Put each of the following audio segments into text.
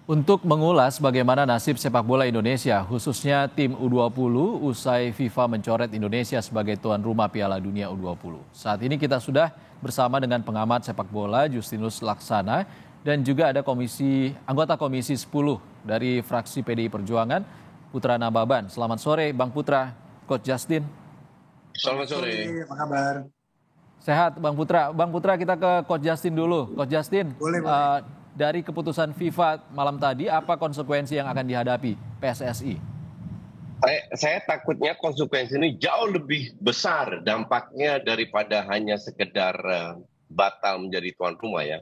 Untuk mengulas bagaimana nasib sepak bola Indonesia, khususnya tim U20 usai FIFA mencoret Indonesia sebagai tuan rumah Piala Dunia U20. Saat ini kita sudah bersama dengan pengamat sepak bola Justinus Laksana dan juga ada anggota Komisi 10 dari fraksi PDI Perjuangan, Putra Nababan. Selamat sore Bang Putra, Coach Justin. Selamat sore. Apa kabar? Sehat Bang Putra. Bang Putra, kita ke Coach Justin dulu. Coach Justin, Boleh. Dari keputusan FIFA malam tadi, apa konsekuensi yang akan dihadapi PSSI? Saya takutnya konsekuensi ini jauh lebih besar dampaknya daripada hanya sekedar batal menjadi tuan rumah ya.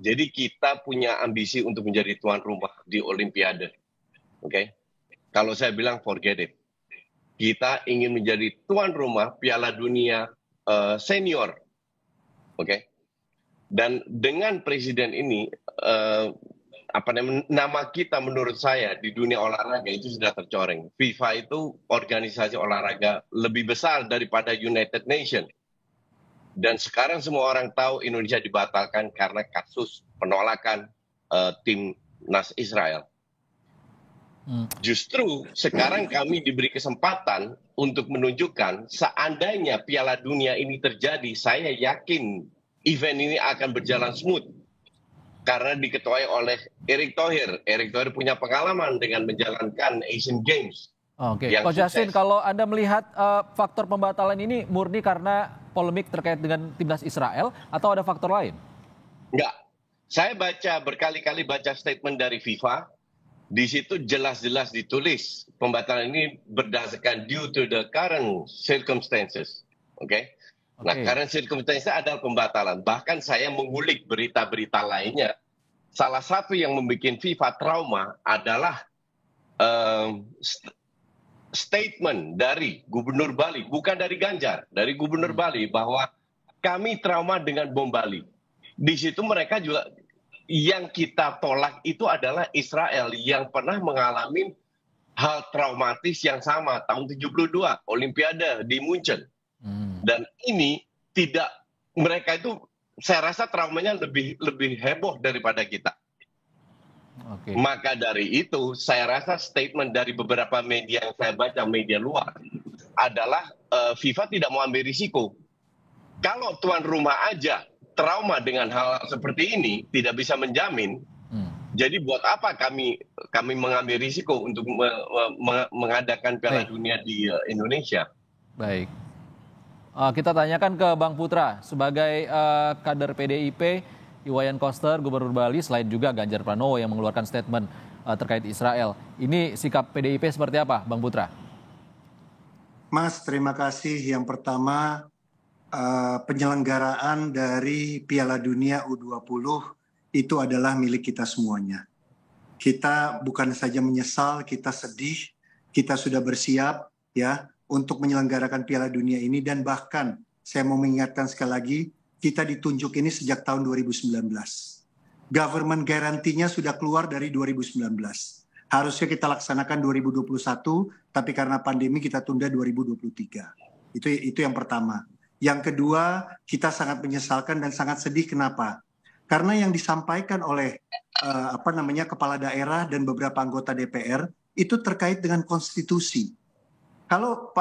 Jadi kita punya ambisi untuk menjadi tuan rumah di Olimpiade. Oke? Kalau saya bilang forget it. Kita ingin menjadi tuan rumah Piala Dunia senior. Oke? Dan dengan presiden ini, nama kita menurut saya di dunia olahraga itu sudah tercoreng. FIFA itu organisasi olahraga lebih besar daripada United Nations. Dan sekarang semua orang tahu Indonesia dibatalkan karena kasus penolakan timnas Israel. Justru sekarang kami diberi kesempatan untuk menunjukkan seandainya Piala Dunia ini terjadi, saya yakin event ini akan berjalan smooth karena diketuai oleh Erick Thohir. Erick Thohir punya pengalaman dengan menjalankan Asian Games. Oke, Coach Justin, kalau Anda melihat faktor pembatalan ini murni karena polemik terkait dengan timnas Israel atau ada faktor lain? Enggak. Saya berkali-kali baca statement dari FIFA. Di situ jelas-jelas ditulis pembatalan ini berdasarkan due to the current circumstances. Oke. Nah, current circumstances adalah pembatalan. Bahkan saya mengulik berita-berita lainnya. Salah satu yang membuat FIFA trauma adalah statement dari Gubernur Bali, bukan dari Ganjar, dari Gubernur Bali bahwa kami trauma dengan bom Bali. Di situ mereka juga yang kita tolak itu adalah Israel yang pernah mengalami hal traumatis yang sama tahun 72 Olimpiade di Munchen. Dan ini mereka itu saya rasa traumanya lebih heboh daripada kita. Maka dari itu saya rasa statement dari beberapa media yang saya baca, media luar, adalah FIFA tidak mau ambil risiko. Kalau tuan rumah aja trauma dengan hal seperti ini tidak bisa menjamin, jadi buat apa kami mengambil risiko untuk mengadakan Piala Dunia di Indonesia? Baik. Kita tanyakan ke Bang Putra, sebagai kader PDIP, Iwayan Koster, Gubernur Bali, selain juga Ganjar Pranowo yang mengeluarkan statement terkait Israel. Ini sikap PDIP seperti apa, Bang Putra? Mas, terima kasih. Yang pertama, penyelenggaraan dari Piala Dunia U20 itu adalah milik kita semuanya. Kita bukan saja menyesal, kita sedih, kita sudah bersiap ya untuk menyelenggarakan Piala Dunia ini, dan bahkan saya mau mengingatkan sekali lagi, kita ditunjuk ini sejak tahun 2019. Government guarantee-nya sudah keluar dari 2019. Harusnya kita laksanakan 2021, tapi karena pandemi kita tunda 2023. Itu yang pertama. Yang kedua, kita sangat menyesalkan dan sangat sedih. Kenapa? Karena yang disampaikan oleh kepala daerah dan beberapa anggota DPR itu terkait dengan konstitusi. Kalau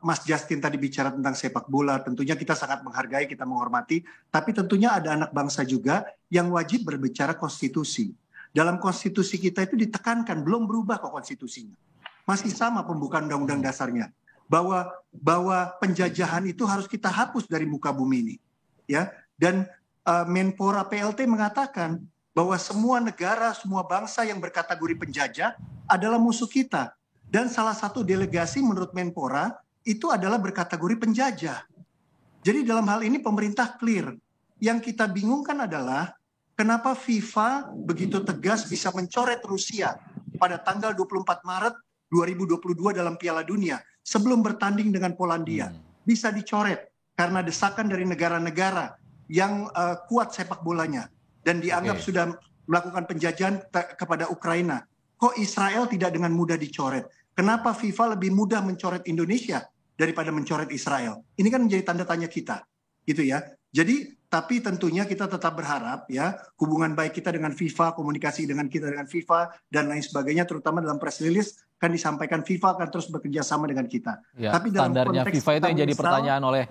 Mas Justin tadi bicara tentang sepak bola, tentunya kita sangat menghargai, kita menghormati, tapi tentunya ada anak bangsa juga yang wajib berbicara konstitusi. Dalam konstitusi kita itu ditekankan, belum berubah kok konstitusinya. Masih sama pembukaan undang-undang dasarnya. Bahwa penjajahan itu harus kita hapus dari muka bumi ini. Ya. Dan Menpora PLT mengatakan bahwa semua negara, semua bangsa yang berkategori penjajah adalah musuh kita. Dan salah satu delegasi menurut Menpora itu adalah berkategori penjajah. Jadi dalam hal ini pemerintah clear. Yang kita bingungkan adalah kenapa FIFA begitu tegas bisa mencoret Rusia pada tanggal 24 Maret 2022 dalam Piala Dunia sebelum bertanding dengan Polandia. Bisa dicoret karena desakan dari negara-negara yang kuat sepak bolanya dan dianggap sudah melakukan penjajahan kepada Ukraina. Kok Israel tidak dengan mudah dicoret? Kenapa FIFA lebih mudah mencoret Indonesia daripada mencoret Israel? Ini kan menjadi tanda tanya kita, gitu ya. Jadi tapi tentunya kita tetap berharap ya hubungan baik kita dengan FIFA, komunikasi dengan kita dengan FIFA dan lain sebagainya, terutama dalam press release kan disampaikan FIFA akan terus bekerja sama dengan kita. Ya, Tapi dalam standarnya konteks FIFA itu yang jadi pertanyaan oleh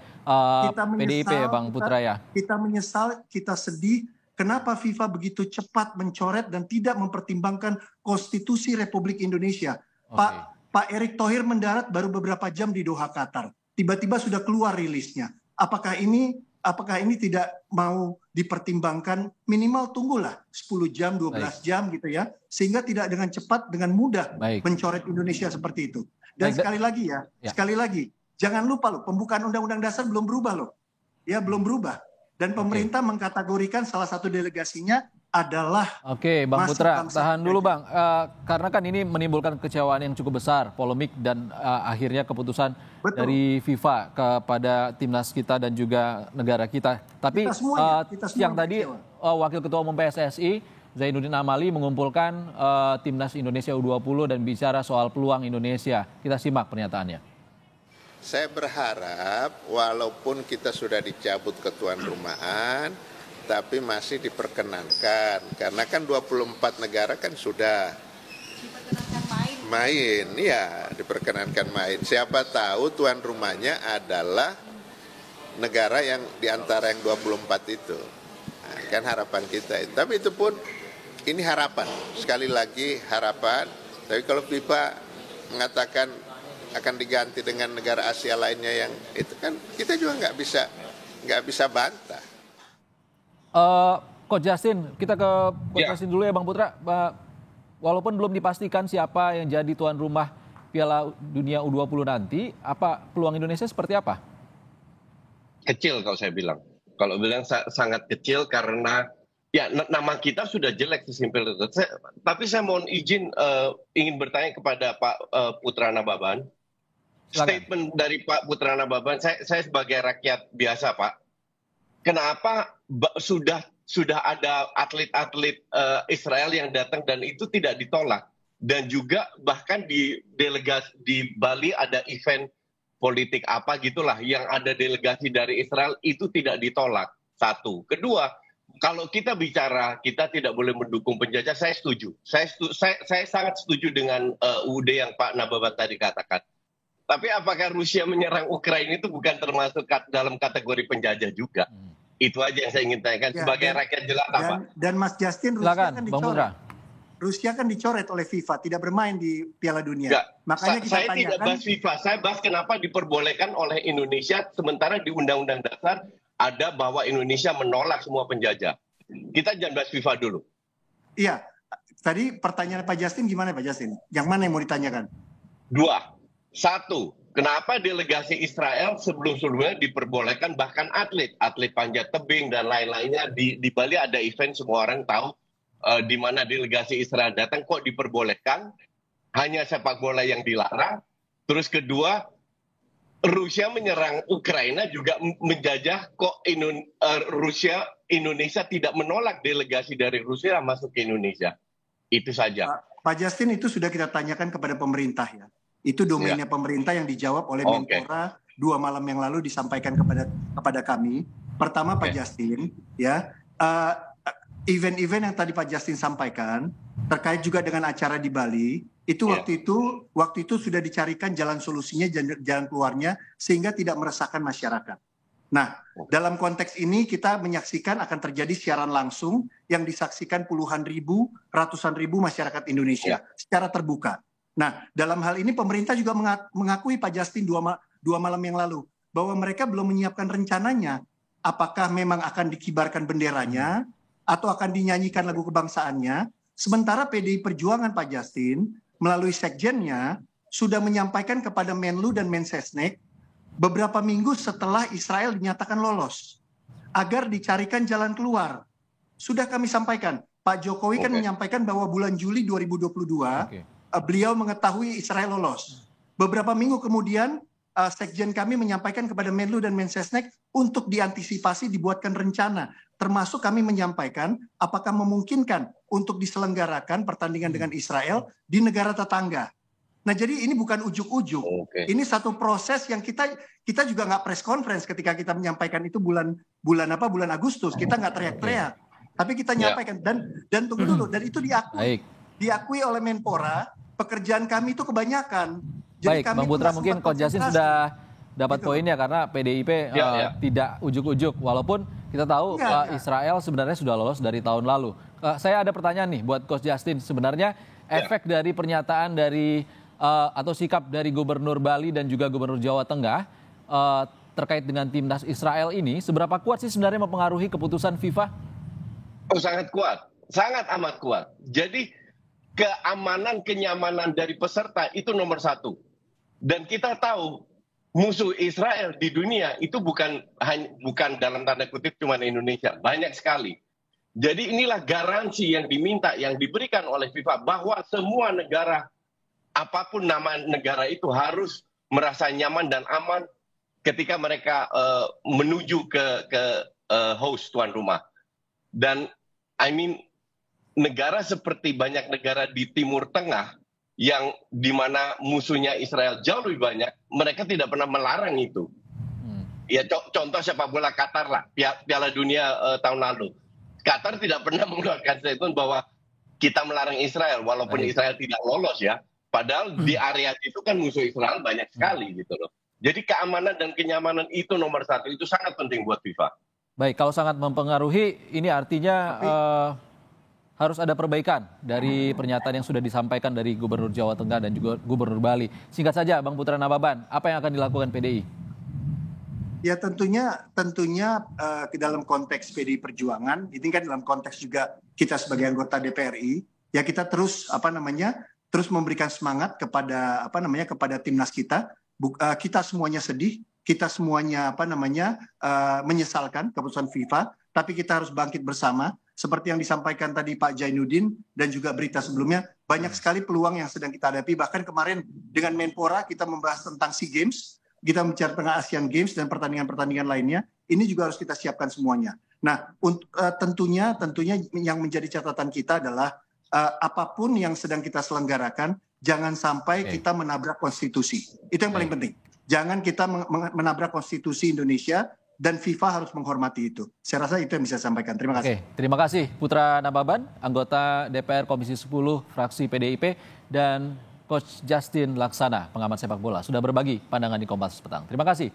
PDIP ya Bang Putra ya. Kita menyesal, kita sedih kenapa FIFA begitu cepat mencoret dan tidak mempertimbangkan konstitusi Republik Indonesia. Pak Erick Thohir mendarat baru beberapa jam di Doha, Qatar. Tiba-tiba sudah keluar rilisnya. Apakah ini tidak mau dipertimbangkan, minimal tunggulah 10 jam, 12 jam gitu ya. Sehingga tidak dengan cepat, dengan mudah mencoret Indonesia seperti itu. Dan sekali lagi, jangan lupa loh, pembukaan Undang-Undang Dasar belum berubah loh. Ya, belum berubah. Dan pemerintah mengkategorikan salah satu delegasinya adalah Bang Putra, tahan dulu Bang. Karena kan ini menimbulkan kecewaan yang cukup besar, polemik dan akhirnya keputusan dari FIFA kepada timnas kita dan juga negara kita. Tapi kita yang tadi Wakil Ketua Umum PSSI Zainuddin Amali mengumpulkan timnas Indonesia U20 dan bicara soal peluang Indonesia. Kita simak pernyataannya. Saya berharap walaupun kita sudah dicabut ketuan rumahan, tapi masih diperkenankan. Karena kan 24 negara kan sudah main, ya diperkenankan main. Siapa tahu tuan rumahnya adalah negara yang diantara yang 24 itu. Nah, kan harapan kita. Tapi itu pun ini harapan. Sekali lagi harapan. Tapi kalau FIFA mengatakan akan diganti dengan negara Asia lainnya yang itu kan kita juga nggak bisa bantah. Coach Justin, kita ke Coach Justin dulu ya Bang Putra. Walaupun belum dipastikan siapa yang jadi tuan rumah Piala Dunia U20 nanti, apa peluang Indonesia seperti apa? Kecil kalau saya bilang. Kalau bilang sangat kecil karena ya nama kita sudah jelek sesimpel itu. Tapi saya mohon izin ingin bertanya kepada Pak Putra Nababan. Statement dari Pak Putra Nababan, saya sebagai rakyat biasa Pak, kenapa sudah ada atlet-atlet Israel yang datang dan itu tidak ditolak, dan juga bahkan di delegasi di Bali ada event politik apa gitulah yang ada delegasi dari Israel itu tidak ditolak. Satu, kedua, kalau kita bicara kita tidak boleh mendukung penjajah, saya setuju. Saya sangat setuju dengan UUD yang Pak Nababan tadi katakan. Tapi apakah Rusia menyerang Ukraina itu bukan termasuk dalam kategori penjajah juga? Itu aja yang saya ingin tanyakan sebagai rakyat jelata, Pak. Dan Mas Justin, Rusia kan dicoret oleh FIFA, tidak bermain di Piala Dunia. Makanya saya tidak bahas FIFA, saya bahas kenapa diperbolehkan oleh Indonesia sementara di Undang-Undang Dasar ada bahwa Indonesia menolak semua penjajah. Kita jangan bahas FIFA dulu. Iya, tadi pertanyaan Pak Justin gimana Pak Justin? Yang mana yang mau ditanyakan? Dua. Satu, kenapa delegasi Israel sebelum-sebelumnya diperbolehkan bahkan atlet panjat tebing dan lain-lainnya di Bali ada event semua orang tahu di mana delegasi Israel datang kok diperbolehkan, hanya sepak bola yang dilarang. Terus kedua, Rusia menyerang Ukraina juga menjajah kok Indonesia tidak menolak delegasi dari Rusia masuk ke Indonesia. Itu saja. Pak Justin, itu sudah kita tanyakan kepada pemerintah ya. Itu domainnya pemerintah yang dijawab oleh Menpora 2 malam yang lalu disampaikan kepada kami. Pertama Pak Justin, ya event-event yang tadi Pak Justin sampaikan terkait juga dengan acara di Bali, itu waktu itu sudah dicarikan jalan solusinya, jalan keluarnya sehingga tidak meresahkan masyarakat. Nah, dalam konteks ini kita menyaksikan akan terjadi siaran langsung yang disaksikan puluhan ribu, ratusan ribu masyarakat Indonesia secara terbuka. Nah, dalam hal ini pemerintah juga mengakui Pak Justin dua malam yang lalu bahwa mereka belum menyiapkan rencananya apakah memang akan dikibarkan benderanya atau akan dinyanyikan lagu kebangsaannya. Sementara PDI Perjuangan Pak Justin melalui sekjennya sudah menyampaikan kepada Menlu dan Mensesnek beberapa minggu setelah Israel dinyatakan lolos agar dicarikan jalan keluar. Sudah kami sampaikan, Pak Jokowi kan menyampaikan bahwa bulan Juli 2022 beliau mengetahui Israel lolos. Beberapa minggu kemudian sekjen kami menyampaikan kepada Menlu dan Mensesnek untuk diantisipasi dibuatkan rencana. Termasuk kami menyampaikan apakah memungkinkan untuk diselenggarakan pertandingan dengan Israel di negara tetangga. Nah, jadi ini bukan ujuk-ujuk. Oke. Ini satu proses yang kita juga nggak press conference ketika kita menyampaikan itu bulan Agustus. Kita nggak teriak-teriak, tapi kita nyampaikan dan tunggu dulu. Dan itu diakui oleh Menpora. Pekerjaan kami itu kebanyakan. Jadi Baik, Bang Putra, mungkin Coach Justin sudah dapat poinnya karena PDIP tidak ujuk-ujuk. Walaupun kita tahu Israel sebenarnya sudah lolos dari tahun lalu. Saya ada pertanyaan nih buat Coach Justin. Sebenarnya efek dari pernyataan dari atau sikap dari Gubernur Bali dan juga Gubernur Jawa Tengah terkait dengan timnas Israel ini, seberapa kuat sih sebenarnya mempengaruhi keputusan FIFA? Oh, sangat kuat, sangat amat kuat. Jadi keamanan, kenyamanan dari peserta itu nomor satu. Dan kita tahu musuh Israel di dunia itu bukan dalam tanda kutip cuma Indonesia, banyak sekali. Jadi inilah garansi yang diminta, yang diberikan oleh FIFA bahwa semua negara, apapun nama negara itu harus merasa nyaman dan aman ketika mereka menuju ke host tuan rumah. Dan negara seperti banyak negara di Timur Tengah yang dimana musuhnya Israel jauh lebih banyak, mereka tidak pernah melarang itu. Ya contoh sepak bola Qatar lah, Piala Dunia tahun lalu. Qatar tidak pernah mengeluarkan statement bahwa kita melarang Israel, walaupun Israel tidak lolos ya. Padahal di area itu kan musuh Israel banyak sekali gitu loh. Jadi keamanan dan kenyamanan itu nomor satu, itu sangat penting buat FIFA. Baik, kalau sangat mempengaruhi, ini artinya harus ada perbaikan dari pernyataan yang sudah disampaikan dari Gubernur Jawa Tengah dan juga Gubernur Bali. Singkat saja, Bang Putra Nababan, apa yang akan dilakukan PDI? Ya tentunya di dalam konteks PDI Perjuangan, ini kan dalam konteks juga kita sebagai anggota DPR RI, ya kita terus terus memberikan semangat kepada timnas kita. Kita semuanya sedih, kita semuanya menyesalkan keputusan FIFA, tapi kita harus bangkit bersama. Seperti yang disampaikan tadi Pak Jainuddin dan juga berita sebelumnya, banyak sekali peluang yang sedang kita hadapi. Bahkan kemarin dengan Menpora kita membahas tentang SEA Games, kita bicara tentang Asian Games dan pertandingan-pertandingan lainnya. Ini juga harus kita siapkan semuanya. Nah, tentunya yang menjadi catatan kita adalah apapun yang sedang kita selenggarakan, jangan sampai kita menabrak konstitusi. Itu yang paling penting. Jangan kita menabrak konstitusi Indonesia, dan FIFA harus menghormati itu. Saya rasa itu yang bisa saya sampaikan. Terima kasih. Terima kasih Putra Nababan, anggota DPR Komisi 10 fraksi PDIP, dan Coach Justin Laksana, pengamat sepak bola, sudah berbagi pandangan di Kompas Petang. Terima kasih.